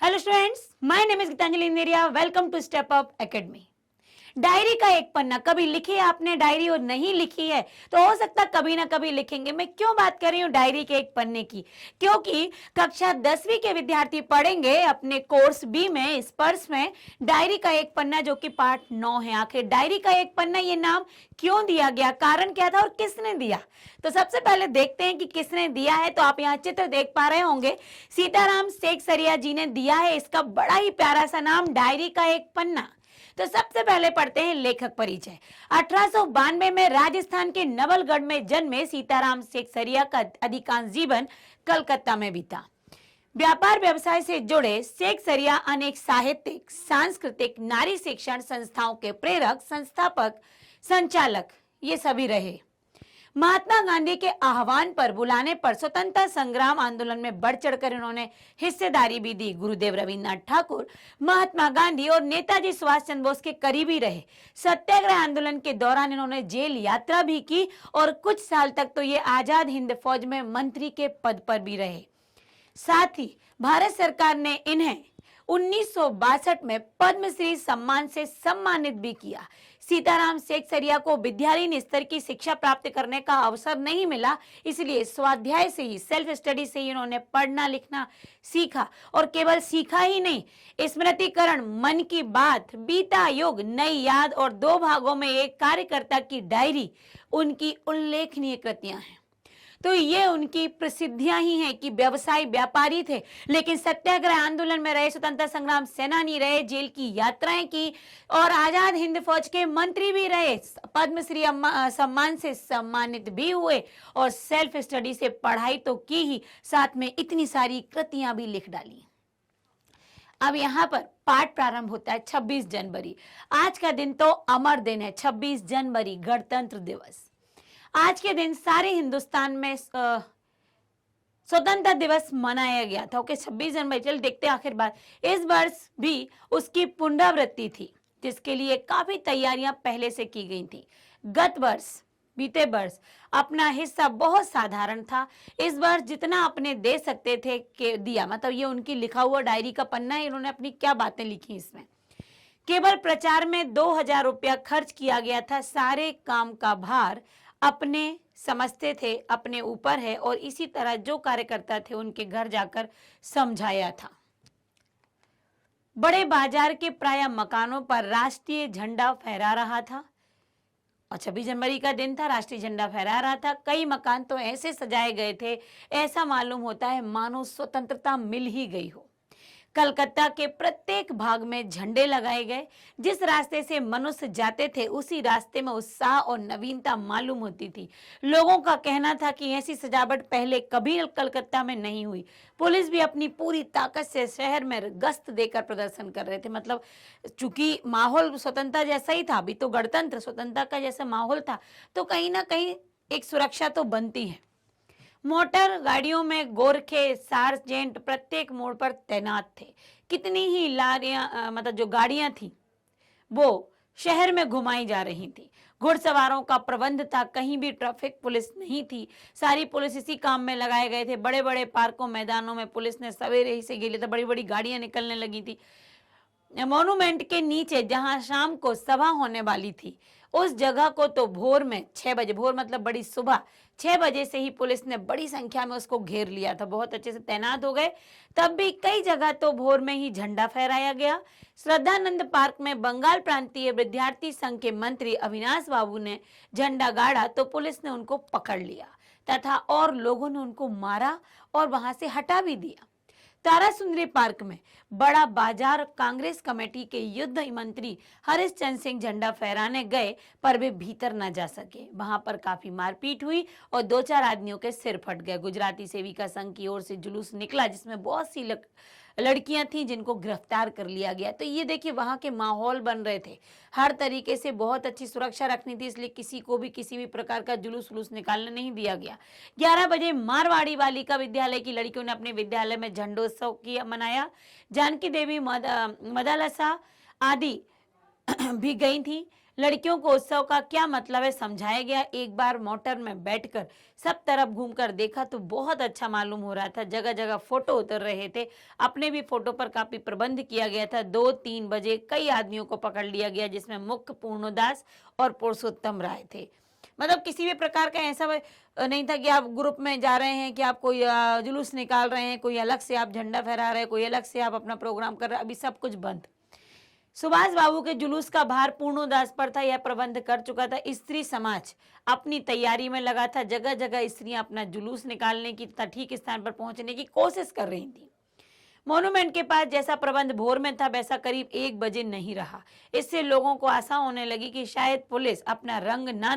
Hello students, my name is Geetanjali Inderia. Welcome to Step Up Academy. Diary का एक पन्ना कभी लिखी है आपने डायरी और नहीं लिखी है तो हो सकता है कभी ना कभी लिखेंगे। मैं क्यों बात कर रही हूँ डायरी के एक पन्ने की? क्योंकि कक्षा 10वीं के विद्यार्थी पढ़ेंगे अपने कोर्स बी में स्पर्श में डायरी का एक पन्ना, जो कि पार्ट 9 है। आखिर डायरी का एक पन्ना ये नाम क्यों दिया गया, कारण क्या था और किसने दिया? तो सबसे पहले देखते हैं कि किसने दिया है। तो आप यहाँ चित्र देख पा रहे होंगे, सीताराम शेखसरिया जी ने दिया है इसका बड़ा ही प्यारा सा नाम, डायरी का एक पन्ना। तो सबसे पहले पढ़ते हैं लेखक परिचय। 1892 में राजस्थान के नवलगढ़ में जन्मे सीताराम शेखसरिया का अधिकांश जीवन कलकत्ता में बीता। व्यापार व्यवसाय से जुड़े शेखसरिया अनेक साहित्यिक, सांस्कृतिक, नारी शिक्षण संस्थाओं के प्रेरक, संस्थापक, संचालक ये सभी रहे। महात्मा गांधी के आह्वान पर, बुलाने पर स्वतंत्रता संग्राम आंदोलन में बढ़ चढ़कर इन्होंने हिस्सेदारी भी दी। गुरुदेव रविन्द्रनाथ ठाकुर, महात्मा गांधी और नेताजी सुभाष चंद्र बोस के करीबी रहे। सत्याग्रह आंदोलन के दौरान इन्होंने जेल यात्रा भी की और कुछ साल तक तो ये आजाद हिंद फौज में मंत्री के पद पर भी रहे। साथ ही भारत सरकार ने इन्हें 1962 में पद्मश्री सम्मान से सम्मानित भी किया। सीताराम शेखसरिया को विद्यालयीन स्तर की शिक्षा प्राप्त करने का अवसर नहीं मिला, इसलिए स्वाध्याय से ही, सेल्फ स्टडी से ही इन्होंने पढ़ना लिखना सीखा। और केवल सीखा ही नहीं, स्मृतिकरण, मन की बात, बीता युग, नई याद और 2 भागों में एक कार्यकर्ता की डायरी उनकी उल्लेखनीय कृतियां हैं। तो ये उनकी प्रसिद्धियां ही हैं कि व्यवसायी व्यापारी थे, लेकिन सत्याग्रह आंदोलन में रहे, स्वतंत्रता संग्राम सेनानी रहे, जेल की यात्राएं की और आजाद हिंद फौज के मंत्री भी रहे, पद्मश्री सम्मान से सम्मानित भी हुए और सेल्फ स्टडी से पढ़ाई तो की ही, साथ में इतनी सारी कृतियां भी लिख डाली। अब यहाँ पर पाठ प्रारंभ होता है 26 जनवरी। आज का दिन तो अमर दिन है, 26 जनवरी गणतंत्र दिवस। आज के दिन सारे हिंदुस्तान में स्वतंत्रता दिवस मनाया गया था। ओके, 26 जनवरी। चल देखते हैं आखिर बात। इस वर्ष भी उसकी पुनरावृत्ति थी, जिसके लिए काफी तैयारियां पहले से की गई थी। गत वर्ष, बीते वर्ष अपना हिस्सा बहुत साधारण था। इस वर्ष जितना अपने दे सकते थे के दिया। मतलब ये उनकी लिखा हुआ डायरी का पन्ना है, इन्होंने अपनी क्या बातें लिखी इसमें। केवल प्रचार में 2000 रुपया खर्च किया गया था। सारे काम का भार अपने समझते थे, अपने ऊपर है, और इसी तरह जो कार्यकर्ता थे उनके घर जाकर समझाया था। बड़े बाजार के प्राय मकानों पर राष्ट्रीय झंडा फहरा रहा था और 26 जनवरी का दिन था, राष्ट्रीय झंडा फहरा रहा था। कई मकान तो ऐसे सजाए गए थे, ऐसा मालूम होता है मानो स्वतंत्रता मिल ही गई हो। कलकत्ता के प्रत्येक भाग में झंडे लगाए गए। जिस रास्ते से मनुष्य जाते थे उसी रास्ते में उत्साह और नवीनता मालूम होती थी। लोगों का कहना था कि ऐसी सजावट पहले कभी कलकत्ता में नहीं हुई। पुलिस भी अपनी पूरी ताकत से शहर में गश्त देकर प्रदर्शन कर रहे थे। मतलब चूंकि माहौल स्वतंत्रता जैसा ही था, अभी तो गणतंत्र स्वतंत्रता का जैसा माहौल था, तो कहीं ना कहीं एक सुरक्षा तो बनती है। मोटर गाड़ियों में गोरखे, सार्जेंट प्रत्येक मोड़ पर तैनात थे। कितनी ही लारियां, मतलब जो गाड़ियां थी वो शहर में घुमाई जा रही थी। घुड़सवारों का प्रबंध था, कहीं भी ट्रैफिक पुलिस नहीं थी। सारी पुलिस इसी काम में लगाए गए थे। बड़े बड़े पार्कों, मैदानों में पुलिस ने सवेरे ही से गिले थे, बड़ी बड़ी गाड़ियां निकलने लगी थी। मॉन्यूमेंट के नीचे जहां शाम को सभा होने वाली थी, उस जगह को तो भोर में 6 बजे, भोर मतलब बड़ी सुबह 6 बजे से ही पुलिस ने बड़ी संख्या में उसको घेर लिया था, बहुत अच्छे से तैनात हो गए। तब भी कई जगह तो भोर में ही झंडा फहराया गया। श्रद्धानंद पार्क में बंगाल प्रांतीय विद्यार्थी संघ के मंत्री अविनाश बाबू ने झंडा गाड़ा तो पुलिस ने उनको पकड़ लिया तथा और लोगों ने उनको मारा और वहां से हटा भी दिया। तारा सुंदरी पार्क में बड़ा बाजार कांग्रेस कमेटी के युद्ध मंत्री हरीश चंद्र सिंह झंडा फहराने गए पर वे भीतर न जा सके। वहां पर काफी मारपीट हुई और 2-4 आदमियों के सिर फट गए। गुजराती सेविका संघ की ओर से जुलूस निकला जिसमें बहुत सी लड़कियां थी जिनको गिरफ्तार कर लिया गया। तो ये देखिए वहां के माहौल बन रहे थे, हर तरीके से बहुत अच्छी सुरक्षा रखनी थी, इसलिए किसी को भी किसी भी प्रकार का जुलूस वुलूस निकालने नहीं दिया गया। 11 बजे मारवाड़ी बालिका विद्यालय की लड़कियों ने अपने विद्यालय में झंडोत्सव किया, मनाया। जानकी देवी, मदालसा आदि भी गई थी। लड़कियों को उत्सव का क्या मतलब है समझाया गया। एक बार मोटर में बैठकर सब तरफ घूमकर देखा तो बहुत अच्छा मालूम हो रहा था। जगह जगह फोटो उतर रहे थे। अपने भी फोटो पर काफी प्रबंध किया गया था। 2-3 बजे कई आदमियों को पकड़ लिया गया, जिसमें मुख्य पूर्णदास और पुरुषोत्तम राय थे। मतलब किसी भी प्रकार का ऐसा नहीं था कि आप ग्रुप में जा रहे हैं कि आप कोई जुलूस निकाल रहे हैं, कोई अलग से आप झंडा फहरा रहे हैं, कोई अलग से आप अपना प्रोग्राम कर रहे हैं। अभी सब कुछ बंद। सुभाष बाबू के जुलूस का भार पूर्णोदास पर था। यह प्रबंध कर चुका था। स्त्री समाज अपनी तैयारी में लगा था। जगह जगह स्त्रियां अपना जुलूस निकालने की तथा ठीक स्थान पर पहुंचने की कोशिश कर रही थी। मॉन्यूमेंट के पास जैसा प्रबंध भोर में था वैसा करीब 1 बजे नहीं रहा। इससे लोगों को आशा होने लगी कि शायद पुलिस अपना रंग ना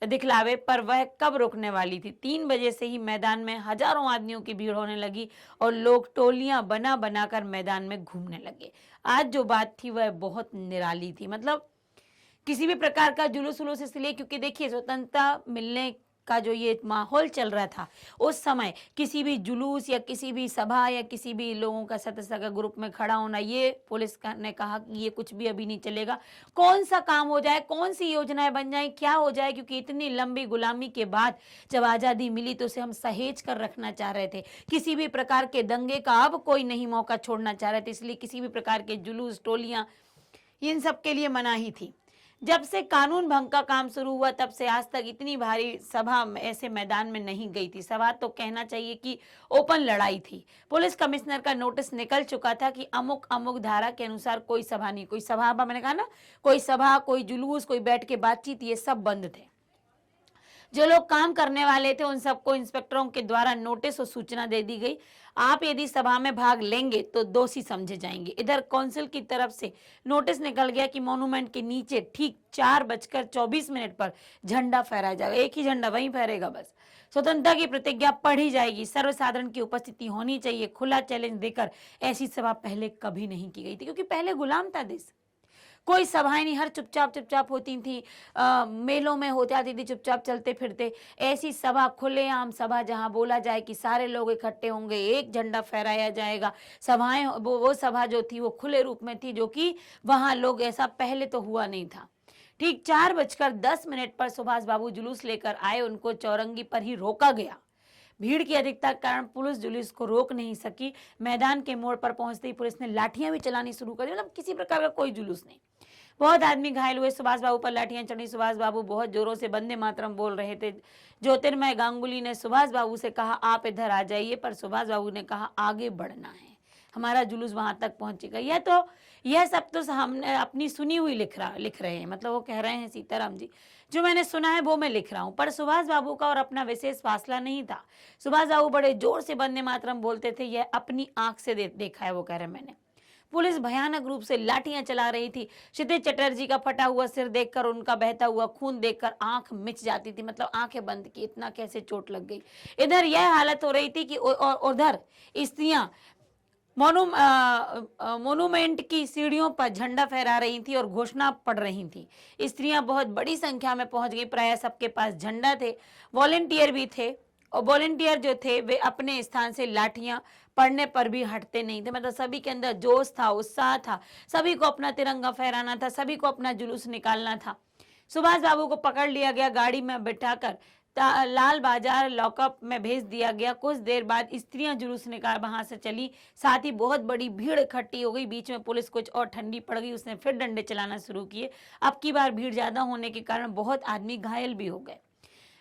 दिखलावे, पर वह कब रुकने वाली थी। 3 बजे से ही मैदान में हजारों आदमियों की भीड़ होने लगी और लोग टोलियां बना बनाकर मैदान में घूमने लगे। आज जो बात थी वह बहुत निराली थी। मतलब किसी भी प्रकार का जुलूस उलूस इसलिए क्योंकि देखिए स्वतंत्रता मिलने का जो ये माहौल चल रहा था उस समय किसी भी जुलूस या किसी भी सभा या किसी भी लोगों का सदस्य का ग्रुप में खड़ा होना, ये पुलिस ने कहा कि ये कुछ भी अभी नहीं चलेगा। कौन सा काम हो जाए, कौन सी योजनाएं बन जाए, क्या हो जाए, क्योंकि इतनी लंबी गुलामी के बाद जब आज़ादी मिली तो उसे हम सहेज कर रखना चाह रहे थे। किसी भी प्रकार के दंगे का अब कोई नहीं मौका छोड़ना चाह रहे थे, इसलिए किसी भी प्रकार के जुलूस टोलियां इन सब के लिए मनाही थी। जब से कानून भंग का काम शुरू हुआ तब से आज तक इतनी भारी सभा ऐसे मैदान में नहीं गई थी। सभा तो कहना चाहिए कि ओपन लड़ाई थी। पुलिस कमिश्नर का नोटिस निकल चुका था कि अमुक अमुक धारा के अनुसार कोई सभा नहीं, कोई सभा, मैंने कहा ना, कोई सभा, कोई जुलूस, कोई बैठ के बातचीत, ये सब बंद थे। जो लोग काम करने वाले थे उन सबको इंस्पेक्टरों के द्वारा नोटिस और सूचना दे दी गई, आप यदि सभा में भाग लेंगे तो दोषी समझे जाएंगे। इधर काउंसिल की तरफ से नोटिस निकल गया कि मॉन्यूमेंट के नीचे ठीक 4:24 पर झंडा फहराया जाएगा। एक ही झंडा वहीं फहरेगा बस। स्वतंत्रता की प्रतिज्ञा पढ़ी जाएगी। सर्वसाधारण की उपस्थिति होनी चाहिए। खुला चैलेंज देकर ऐसी सभा पहले कभी नहीं की गई थी, क्योंकि पहले गुलाम था देश। कोई सभाएं नहीं, हर चुपचाप होती थी। मेलों में हो जाती थी, चुपचाप चलते फिरते। ऐसी सभा, खुलेआम सभा, जहां बोला जाए कि सारे लोग इकट्ठे होंगे, एक झंडा फहराया जाएगा। सभाएं, वो सभा जो थी वो खुले रूप में थी, जो कि वहां लोग, ऐसा पहले तो हुआ नहीं था। ठीक 4:10 पर सुभाष बाबू जुलूस लेकर आए। उनको चौरंगी पर ही रोका गया। भीड़ की अधिकता के कारण पुलिस जुलूस को रोक नहीं सकी। मैदान के मोड़ पर पहुंचते ही पुलिस ने लाठियां भी चलानी शुरू कर दी। मतलब किसी प्रकार का कोई जुलूस नहीं। बहुत आदमी घायल हुए। सुभाष बाबू पर लाठियां चढ़ी। सुभाष बाबू बहुत जोरों से वंदे मातरम बोल रहे थे। ज्योतिर्मय गांगुली ने सुभाष बाबू से कहा आप इधर आ जाइए, पर सुभाष बाबू ने कहा आगे बढ़ना है, हमारा जुलूस वहां तक पहुंचेगा। यह सब तो हमने अपनी सुनी हुई लिख रहे हैं। मतलब वो कह रहे हैं सीताराम जी, जो मैंने सुना है वो मैं लिख रहा हूं। पर सुभाष बाबू का और अपना विशेष फासला नहीं था। सुभाष बाबू बड़े जोर से वंदे मातरम बोलते थे। यह अपनी आंख से देखा है, वो कह रहे मैंने। पुलिस भयानक रूप से लाठियां चला रही थी। क्षितिज चटर्जी का फटा हुआ सिर देखकर, उनका बहता हुआ खून देखकर आंख मिच जाती थी। मतलब आंखें बंद की, इतना कैसे चोट लग गई। इधर यह हालत हो रही थी कि उधर स्त्रियां मोनूमेंट की सीढ़ियों पर झंडा फहरा रही थी और घोषणा पढ़ रही थी। स्त्रियां बहुत बड़ी संख्या में पहुंच गई। प्राय सबके पास झंडा थे। वॉलेंटियर भी थे, और वॉलेंटियर जो थे वे अपने स्थान से लाठियां पढ़ने पर भी हटते नहीं थे। मतलब सभी के अंदर जोश था, उत्साह था। सभी को अपना तिरंगा फहराना था, सभी को अपना जुलूस निकालना था। सुभाष बाबू को पकड़ लिया गया, गाड़ी में बिठाकर लाल बाजार लॉकअप में भेज दिया गया। कुछ देर बाद स्त्रियां जुलूस निकाल वहां से चली। साथ ही बहुत बड़ी भीड़ इकट्ठी हो गई। बीच में पुलिस कुछ और ठंडी पड़ गई, उसने फिर डंडे चलाना शुरू किए। अब की बार भीड़ ज्यादा होने के कारण बहुत आदमी घायल भी हो गए।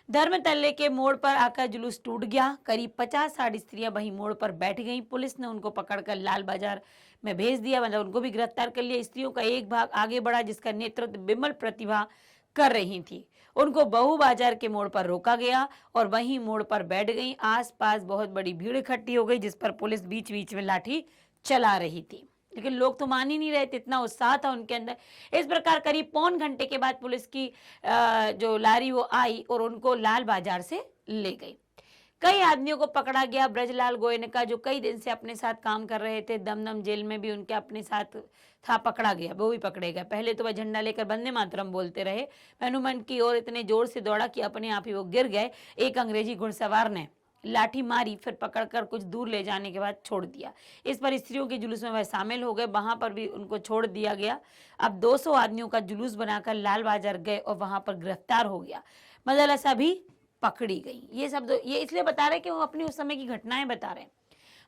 धर्मतल्ले के मोड़ पर आकर जुलूस टूट गया। करीब 50-60 स्त्रियां वहीं मोड़ पर बैठ गईं। पुलिस ने उनको पकड़कर लाल बाजार में भेज दिया। मतलब उनको भी गिरफ्तार कर लिया। स्त्रियों का एक भाग आगे बढ़ा, जिसका नेतृत्व विमल प्रतिभा कर रही थी। उनको बहु बाजार के मोड़ पर रोका गया और वहीं मोड़ पर बैठ गईं। आसपास बहुत बड़ी भीड़ इकट्ठी हो गई, जिस पर पुलिस बीच बीच में लाठी चला रही थी, लेकिन लोग तो मान ही नहीं रहे थे। इतना उत्साह था उनके अंदर। इस प्रकार करीब पौन घंटे के बाद पुलिस की जो लारी वो आई और उनको लाल बाजार से ले गई। कई आदमियों को पकड़ा गया। ब्रजलाल गोयनका जो कई दिन से अपने साथ काम कर रहे थे, दमदम जेल में भी उनके अपने साथ था, पकड़ा गया। वो भी पकड़े गए। पहले तो वह झंडा लेकर वंदे मातरम बोलते रहे। हनुमान की ओर इतने जोर से दौड़ा कि अपने आप ही वो गिर गए। एक अंग्रेजी घुड़सवार ने लाठी मारी, फिर पकड़कर कुछ दूर ले जाने के बाद छोड़ दिया। इस पर स्त्रियों के जुलूस में वह शामिल हो गए, वहां पर भी उनको छोड़ दिया गया। अब 200 आदमियों का जुलूस बनाकर लाल बाजार गए और वहां पर गिरफ्तार हो गया। मदरसा भी पकड़ी गई। ये इसलिए बता रहे कि वो अपनी उस समय की घटनाएं बता रहे हैं।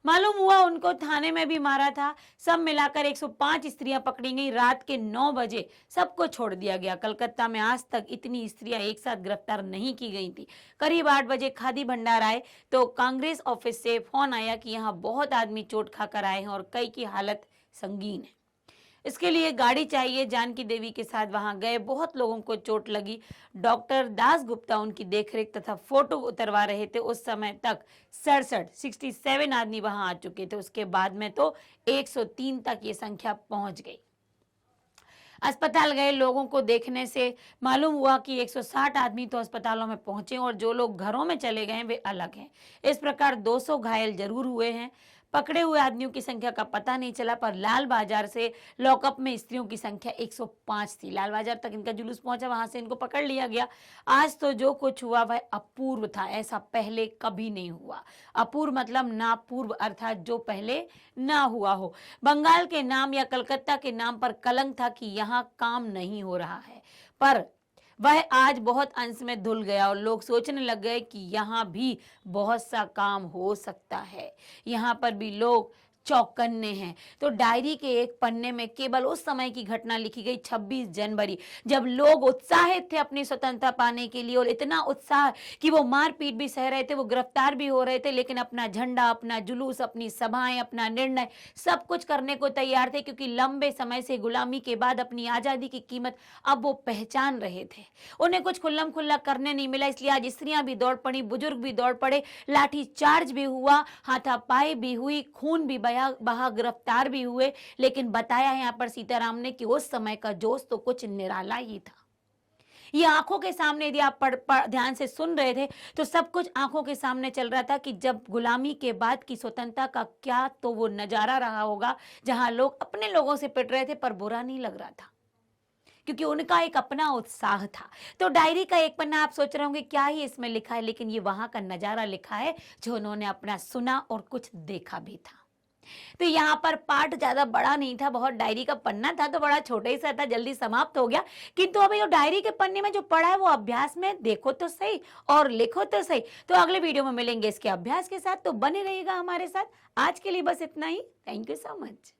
मालूम हुआ उनको थाने में भी मारा था। सब मिलाकर 105 स्त्रियां पकड़ी गई। रात के 9 बजे सबको छोड़ दिया गया। कलकत्ता में आज तक इतनी स्त्रियां एक साथ गिरफ्तार नहीं की गई थी। करीब 8 बजे खादी भंडार आए तो कांग्रेस ऑफिस से फोन आया कि यहाँ बहुत आदमी चोट खाकर आए हैं और कई की हालत संगीन है। इसके लिए गाड़ी चाहिए। जानकी देवी के साथ वहां गए। बहुत लोगों को चोट लगी। डॉक्टर दास गुप्ता उनकी देखरेख तथा फोटो उतरवा रहे थे। उस समय तक 67 आदमी वहां आ चुके थे। उसके बाद में तो 103 तक ये संख्या पहुंच गई। अस्पताल गए। लोगों को देखने से मालूम हुआ कि 160 आदमी तो अस्पतालों में पहुंचे और जो लोग घरों में चले गए वे अलग हैं। इस प्रकार 200 घायल जरूर हुए हैं। पकड़े हुए आदमियों की संख्या का पता नहीं चला, पर लाल बाजार से लॉकअप में स्त्रियों की संख्या 105 थी। लाल बाजार तक इनका जुलूस पहुंचा, वहां से इनको पकड़ लिया गया। आज तो जो कुछ हुआ वह अपूर्व था, ऐसा पहले कभी नहीं हुआ। अपूर्व मतलब ना पूर्व, अर्थात जो पहले ना हुआ हो। बंगाल के नाम या कलकत्ता के नाम पर कलंक था कि यहाँ काम नहीं हो रहा है, पर वह आज बहुत अंश में धुल गया और लोग सोचने लग गए कि यहाँ भी बहुत सा काम हो सकता है। यहाँ पर भी लोग चौकन्ने हैं। तो डायरी के एक पन्ने में केवल उस समय की घटना लिखी गई, 26 जनवरी, जब लोग उत्साहित थे अपनी स्वतंत्रता पाने के लिए और इतना उत्साह कि वो मारपीट भी सह रहे थे, वो गिरफ्तार भी हो रहे थे, लेकिन अपना झंडा, अपना जुलूस, अपनी सभाएं, अपना निर्णय सब कुछ करने को तैयार थे, क्योंकि लंबे समय से गुलामी के बाद अपनी आजादी की कीमत अब वो पहचान रहे थे। उन्हें कुछ खुल्लम खुल्ला करने नहीं मिला, इसलिए आज स्त्रियां भी दौड़ पड़ी, बुजुर्ग भी दौड़ पड़े, लाठी चार्ज भी हुआ, हाथापाई भी हुई, खून भी बहा, गिरफ्तार भी हुए। लेकिन बताया यहाँ पर सीताराम ने कि उस समय का जोश तो कुछ निराला ही था। ये आंखों के सामने, यदि आप ध्यान से सुन रहे थे तो सब कुछ आंखों के सामने चल रहा था कि जब गुलामी के बाद की स्वतंत्रता का क्या तो वो नजारा रहा होगा, जहां लोग अपने लोगों से पिट रहे थे पर बुरा नहीं लग रहा था, क्योंकि उनका एक अपना उत्साह था। तो डायरी का एक पन्ना, आप सोच रहे होंगे क्या ही इसमें लिखा है, लेकिन ये वहां का नजारा लिखा है जो उन्होंने अपना सुना और कुछ देखा भी था। तो यहाँ पर पाठ ज्यादा बड़ा नहीं था, बहुत डायरी का पन्ना था तो बड़ा छोटा ही सा था, जल्दी समाप्त हो गया। किंतु अभी डायरी के पन्ने में जो पढ़ा है वो अभ्यास में देखो तो सही और लिखो तो सही। तो अगले वीडियो में मिलेंगे इसके अभ्यास के साथ, तो बने रहिएगा हमारे साथ। आज के लिए बस इतना ही। Thank you so much.